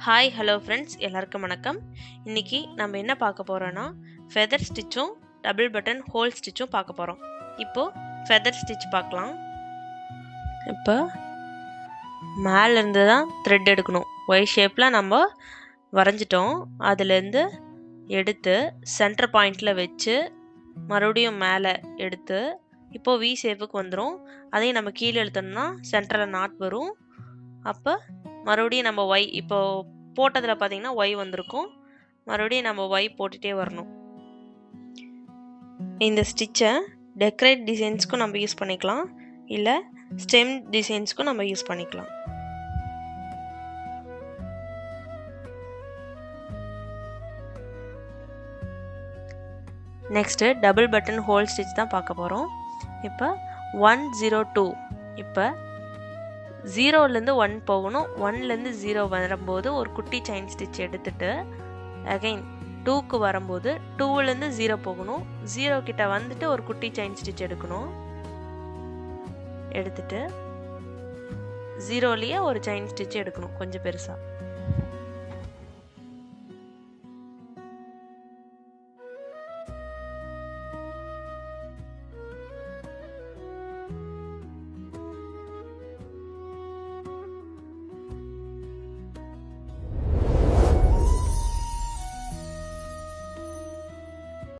Hi hello friends எல்லாருக்கும் வணக்கம். இன்றைக்கி நம்ம என்ன பார்க்க போகிறோன்னா ஃபெதர் ஸ்டிச்சும் டபுள் பட்டன் ஹோல் ஸ்டிச்சும் பார்க்க போகிறோம். இப்போது ஃபெதர் ஸ்டிச் பார்க்கலாம். இப்போ மேலேருந்து தான் த்ரெட் எடுக்கணும். ஒய் ஷேப்பில் நம்ம வரைஞ்சிட்டோம். அதுலேருந்து எடுத்து சென்டர் பாயிண்டில் வச்சு மறுபடியும் மேலே எடுத்து இப்போது வி ஷேப்புக்கு வந்துடும். அதையும் நம்ம கீழே எழுத்தோம்னா சென்டரில் நாட் வரும். அப்போ மறுபடியும் நம்ம ஒய் இப்போது போட்டதில் பார்த்தீங்கன்னா ஒய் வந்திருக்கும். மறுபடியும் நம்ம ஒய் போட்டுகிட்டே வரணும். இந்த ஸ்டிச்சை டெக்கரேட் டிசைன்ஸ்க்கும் நம்ம யூஸ் பண்ணிக்கலாம், இல்லை ஸ்டெம் டிசைன்ஸ்க்கும் நம்ம யூஸ் பண்ணிக்கலாம். Next double button whole stitch தான் பார்க்க போகிறோம். இப்போ 102 இப்போ 0லேருந்து 1 போகணும். 1லேருந்து 0 வரும்போது ஒரு குட்டி செயின் ஸ்டிச் எடுத்துட்டு அகைன் 2க்கு வரும்போது 2லேருந்து 0 போகணும். 0 கிட்ட வந்துட்டு ஒரு குட்டி செயின் ஸ்டிச் எடுக்கணும். எடுத்துட்டு 0லேயே ஒரு செயின் ஸ்டிச் எடுக்கணும் கொஞ்சம் பெருசாக.